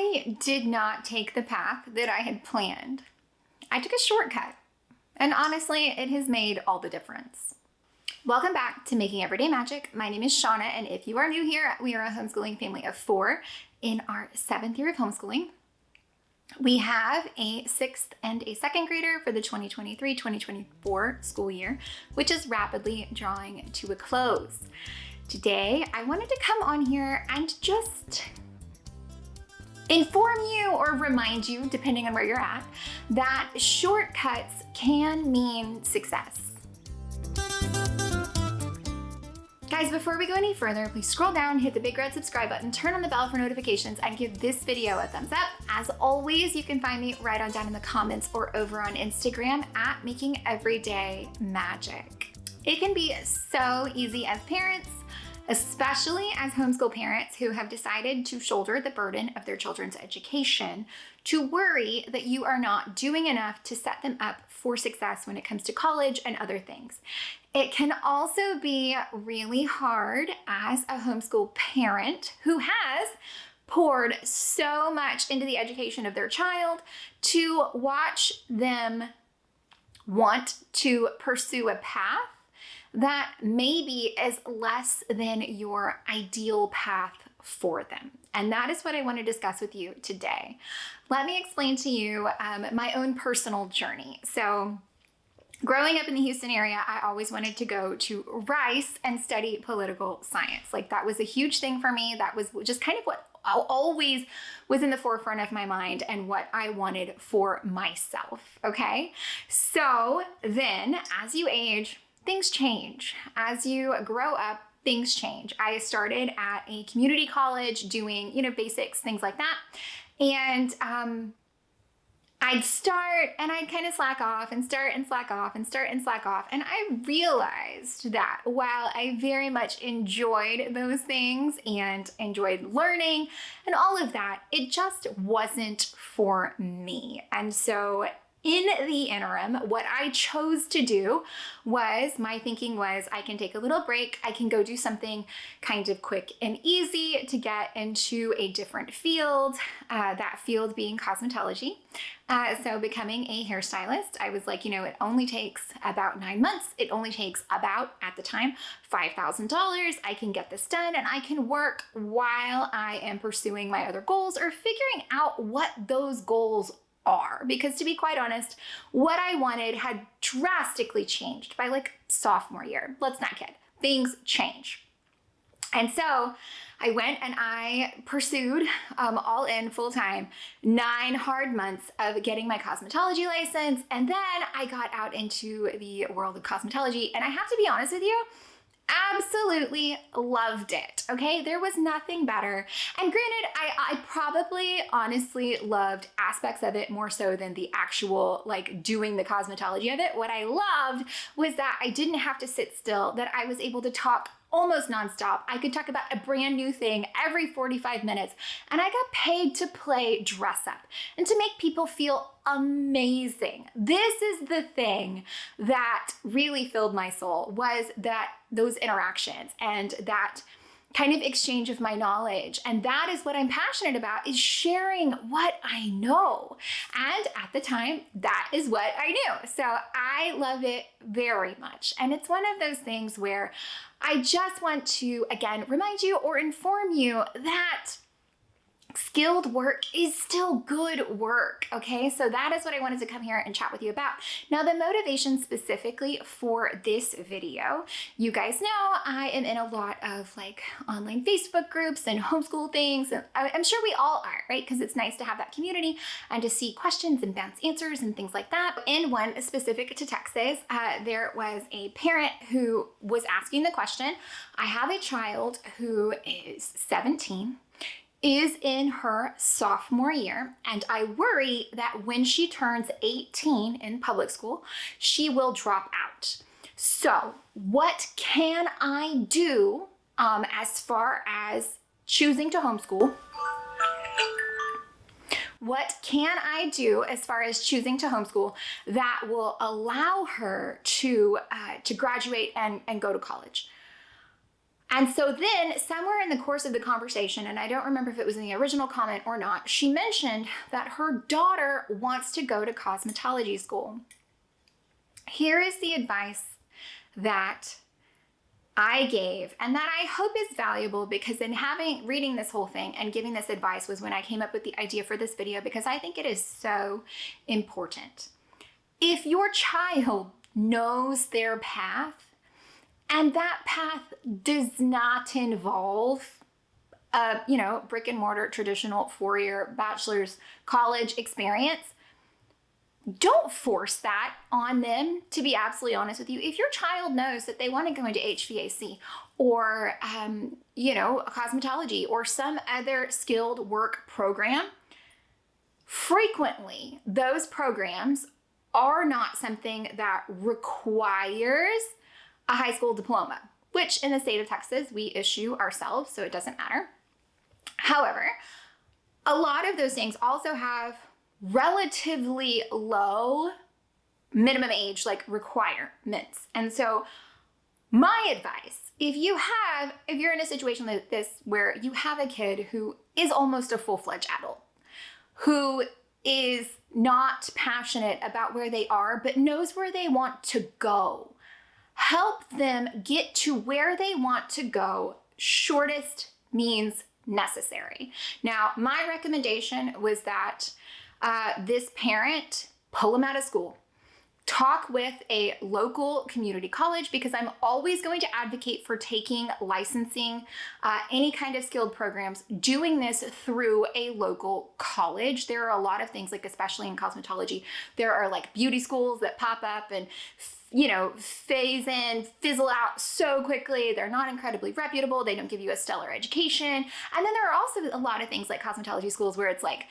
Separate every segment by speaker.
Speaker 1: I did not take the path that I had planned. I took a shortcut, and honestly, it has made all the difference. Welcome back to Making Everyday Magic. My name is Shauna, and if you are new here, we are a homeschooling family of 4 in our 7th year of homeschooling. We have a 6th and a 2nd grader for the 2023-2024 school year, which is rapidly drawing to a close. Today, I wanted to come on here and just inform you or remind you, depending on where you're at, that shortcuts can mean success. Guys, before we go any further, please scroll down, hit the big red subscribe button, turn on the bell for notifications, and give this video a thumbs up. As always, you can find me right on down in the comments or over on Instagram at Making Everyday Magic. It can be so easy as parents, especially as homeschool parents who have decided to shoulder the burden of their children's education, to worry that you are not doing enough to set them up for success when it comes to college and other things. It can also be really hard as a homeschool parent who has poured so much into the education of their child to watch them want to pursue a path that maybe is less than your ideal path for them. And that is what I want to discuss with you today. Let me explain to you my own personal journey. So growing up in the Houston area, I always wanted to go to Rice and study political science. Like, that was a huge thing for me. That was just kind of what always was in the forefront of my mind and what I wanted for myself, okay? So then, as you age, things change. As you grow up, things change. I started at a community college doing, basics, things like that. And I'd start and I'd kind of slack off and start and slack off and start and slack off. And I realized that while I very much enjoyed those things and enjoyed learning and all of that, it just wasn't for me. And so in the interim, what I chose to do was, my thinking was, I can take a little break. I can go do something kind of quick and easy to get into a different field, that field being cosmetology. So becoming a hairstylist, I was like, it only takes about 9 months. It only takes about, at the time, $5,000. I can get this done and I can work while I am pursuing my other goals or figuring out what those goals are. Because to be quite honest, what I wanted had drastically changed by like sophomore year. Let's not kid. Things change. And so I went and I pursued all in full time 9 hard months of getting my cosmetology license. And then I got out into the world of cosmetology. And I have to be honest with you, absolutely loved it. Okay, there was nothing better. And granted, I probably honestly loved aspects of it more so than the actual like doing the cosmetology of it. What I loved was that I didn't have to sit still, that I was able to talk almost nonstop. I could talk about a brand new thing every 45 minutes, and I got paid to play dress up and to make people feel amazing. This is the thing that really filled my soul, was that those interactions and that kind of exchange of my knowledge. And that is what I'm passionate about, is sharing what I know. And at the time, that is what I knew. So I love it very much. And it's one of those things where I just want to, again, remind you or inform you that skilled work is still good work, okay? So that is what I wanted to come here and chat with you about. Now, the motivation specifically for this video, you guys know I am in a lot of like online Facebook groups and homeschool things, and I'm sure we all are, right? Because it's nice to have that community and to see questions and bounce answers and things like that. In one specific to Texas, there was a parent who was asking the question, I have a child who is 17, is in her sophomore year, and I worry that when she turns 18 in public school, she will drop out. So what can I do as far as choosing to homeschool? What can I do as far as choosing to homeschool that will allow her to graduate and go to college? And so then somewhere in the course of the conversation, and I don't remember if it was in the original comment or not, she mentioned that her daughter wants to go to cosmetology school. Here is the advice that I gave, and that I hope is valuable, because in reading this whole thing and giving this advice was when I came up with the idea for this video, because I think it is so important. If your child knows their path, and that path does not involve brick and mortar, traditional 4-year bachelor's college experience, don't force that on them, to be absolutely honest with you. If your child knows that they want to go into HVAC or, cosmetology or some other skilled work program, frequently those programs are not something that requires a high school diploma, which in the state of Texas, we issue ourselves, so it doesn't matter. However, a lot of those things also have relatively low minimum age, like, requirements. And so my advice, if you're in a situation like this where you have a kid who is almost a full-fledged adult, who is not passionate about where they are, but knows where they want to go, help them get to where they want to go, shortest means necessary. Now, my recommendation was that this parent pull them out of school, talk with a local community college, because I'm always going to advocate for taking licensing, any kind of skilled programs, doing this through a local college. There are a lot of things, like especially in cosmetology, there are like beauty schools that pop up and phase in, fizzle out so quickly. They're not incredibly reputable. They don't give you a stellar education. And then there are also a lot of things like cosmetology schools where it's like,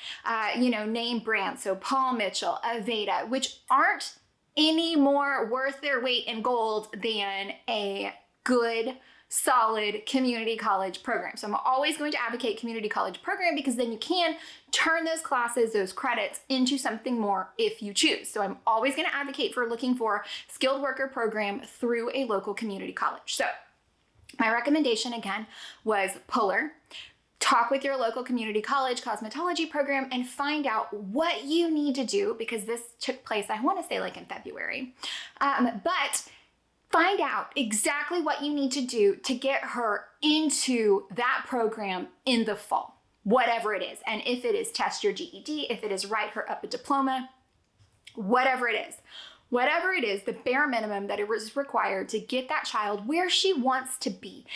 Speaker 1: name brands. So Paul Mitchell, Aveda, which aren't any more worth their weight in gold than a good, solid community college program. So I'm always going to advocate community college program, because then you can turn those classes, those credits, into something more if you choose. So I'm always going to advocate for looking for skilled worker program through a local community college. So my recommendation again was puller. Talk with your local community college cosmetology program and find out what you need to do, because this took place, I want to say, like in February. But find out exactly what you need to do to get her into that program in the fall, whatever it is. And if it is test your GED, if it is write her up a diploma, whatever it is, the bare minimum that it was required to get that child where she wants to be,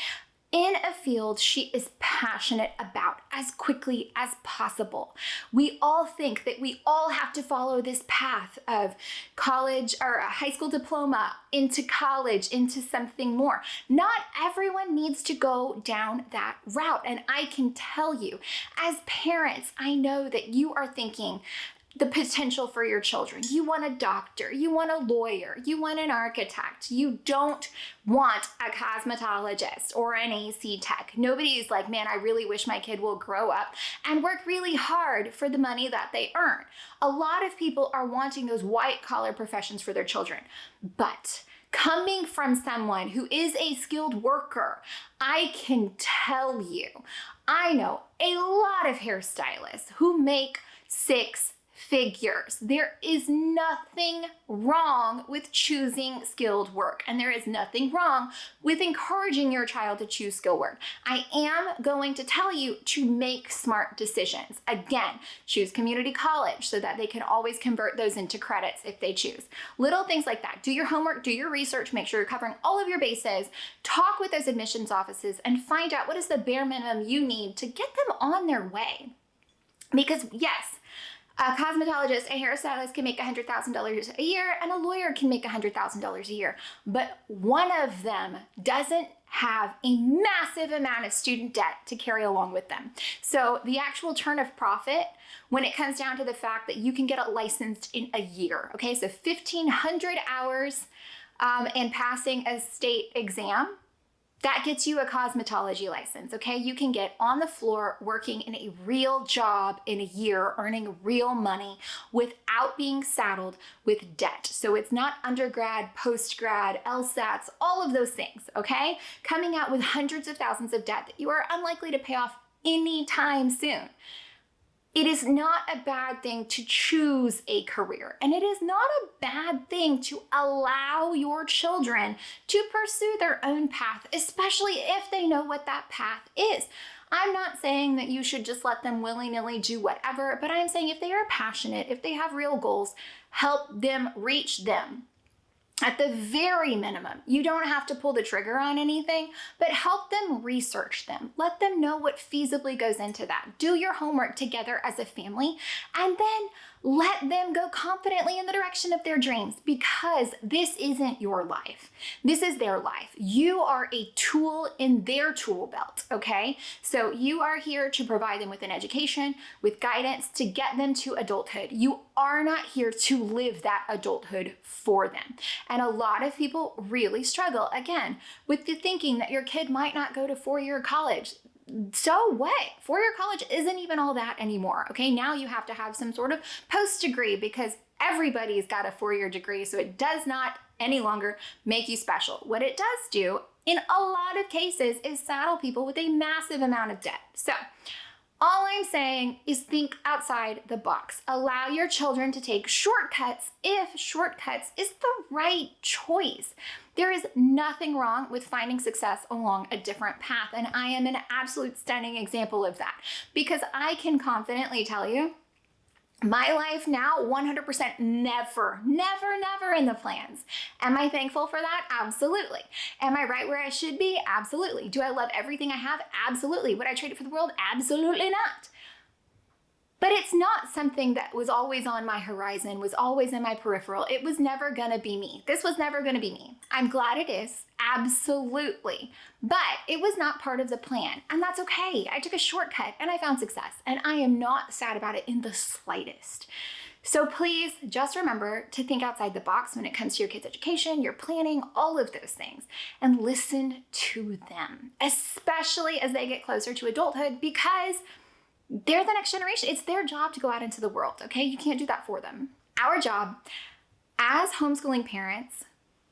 Speaker 1: in a field she is passionate about, as quickly as possible. We all think that we all have to follow this path of college or a high school diploma into college, into something more. Not everyone needs to go down that route. And I can tell you, as parents, I know that you are thinking the potential for your children. You want a doctor, you want a lawyer, you want an architect. You don't want a cosmetologist or an AC tech. Nobody's like, man, I really wish my kid will grow up and work really hard for the money that they earn. A lot of people are wanting those white collar professions for their children. But coming from someone who is a skilled worker, I can tell you, I know a lot of hairstylists who make 6 figures. There is nothing wrong with choosing skilled work, and there is nothing wrong with encouraging your child to choose skilled work. I am going to tell you to make smart decisions. Again, choose community college so that they can always convert those into credits if they choose. Little things like that. Do your homework, do your research, make sure you're covering all of your bases, talk with those admissions offices, and find out what is the bare minimum you need to get them on their way. Because yes, a cosmetologist, a hairstylist can make $100,000 a year, and a lawyer can make $100,000 a year. But one of them doesn't have a massive amount of student debt to carry along with them. So the actual turn of profit, when it comes down to the fact that you can get it licensed in a year, okay? So 1,500 hours and passing a state exam That gets you a cosmetology license, okay? You can get on the floor working in a real job in a year, earning real money without being saddled with debt. So it's not undergrad, post-grad, LSATs, all of those things, okay? Coming out with hundreds of thousands of debt that you are unlikely to pay off anytime soon. It is not a bad thing to choose a career, and it is not a bad thing to allow your children to pursue their own path, especially if they know what that path is. I'm not saying that you should just let them willy-nilly do whatever, but I'm saying if they are passionate, if they have real goals, help them reach them. At the very minimum, you don't have to pull the trigger on anything, but help them research them. Let them know what feasibly goes into that. Do your homework together as a family, and then let them go confidently in the direction of their dreams, because this isn't your life. This is their life. You are a tool in their tool belt, okay? So you are here to provide them with an education, with guidance to get them to adulthood. You are not here to live that adulthood for them. And a lot of people really struggle, again, with the thinking that your kid might not go to four-year college. So what? Four-year college isn't even all that anymore, okay? Now you have to have some sort of post-degree because everybody's got a four-year degree, so it does not any longer make you special. What it does do, in a lot of cases, is saddle people with a massive amount of debt. So all I'm saying is think outside the box. Allow your children to take shortcuts if shortcuts is the right choice. There is nothing wrong with finding success along a different path, and I am an absolute stunning example of that, because I can confidently tell you my life now, 100% never in the plans. Am I thankful for that? Absolutely. Am I right where I should be? Absolutely. Do I love everything I have? Absolutely. Would I trade it for the world? Absolutely not. But it's not something that was always on my horizon, was always in my peripheral. It was never gonna be me. This was never gonna be me. I'm glad it is, absolutely. But it was not part of the plan, and that's okay. I took a shortcut and I found success, and I am not sad about it in the slightest. So please just remember to think outside the box when it comes to your kids' education, your planning, all of those things, and listen to them, especially as they get closer to adulthood, because they're the next generation. It's their job to go out into the world, okay? You can't do that for them. Our job as homeschooling parents,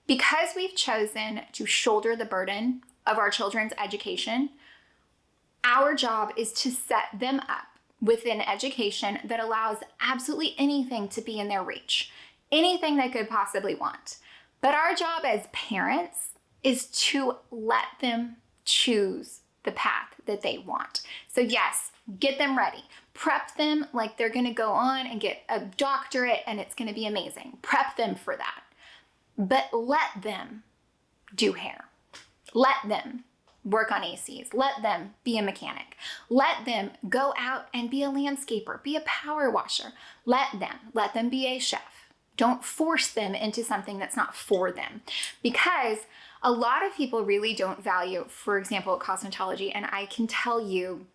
Speaker 1: because we've chosen to shoulder the burden of our children's education, our job is to set them up with an education that allows absolutely anything to be in their reach, anything they could possibly want. But our job as parents is to let them choose the path that they want. So yes, get them ready. Prep them like they're gonna go on and get a doctorate and it's gonna be amazing. Prep them for that. But let them do hair. Let them work on ACs. Let them be a mechanic. Let them go out and be a landscaper, be a power washer. Let them be a chef. Don't force them into something that's not for them, because a lot of people really don't value, for example, cosmetology. And I can tell you,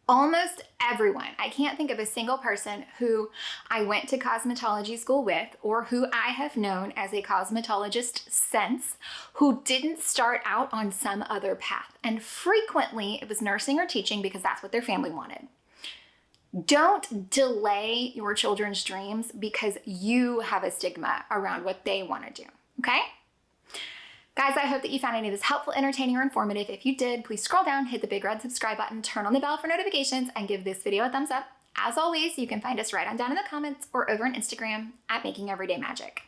Speaker 1: almost everyone, I can't think of a single person who I went to cosmetology school with, or who I have known as a cosmetologist since, who didn't start out on some other path. And frequently it was nursing or teaching because that's what their family wanted. Don't delay your children's dreams because you have a stigma around what they want to do, okay? Guys, I hope that you found any of this helpful, entertaining, or informative. If you did, please scroll down, hit the big red subscribe button, turn on the bell for notifications, and give this video a thumbs up. As always, you can find us right on down in the comments or over on Instagram at Making Everyday Magic.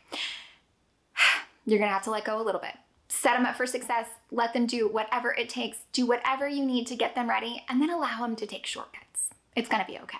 Speaker 1: You're gonna have to let go a little bit. Set them up for success, let them do whatever it takes, do whatever you need to get them ready, and then allow them to take shortcuts. It's gonna be okay.